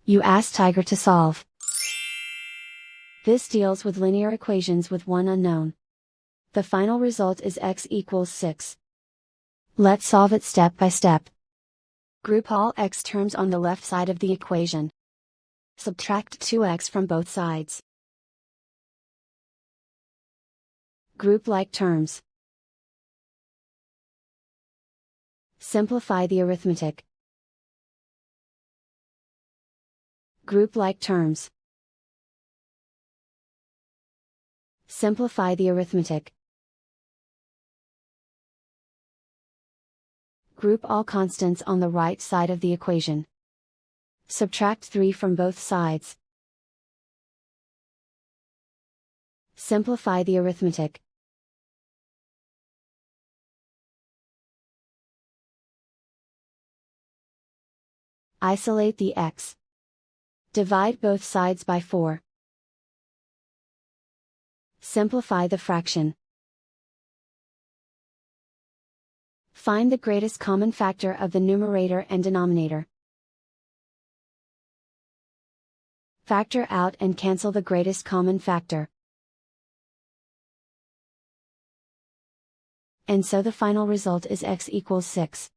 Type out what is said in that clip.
You ask Tiger to solve. This deals with linear equations with one unknown. The final result is x equals 6. Let's solve it step by step. Group all x terms on the left side of the equation. Subtract 2x from both sides. Group like terms. Simplify the arithmetic. Group like terms. Simplify the arithmetic. Group all constants on the right side of the equation. Subtract 3 from both sides. Simplify the arithmetic. Isolate the x. Divide both sides by 4. Simplify the fraction. Find the greatest common factor of the numerator and denominator. Factor out and cancel the greatest common factor. And so the final result is x equals 6.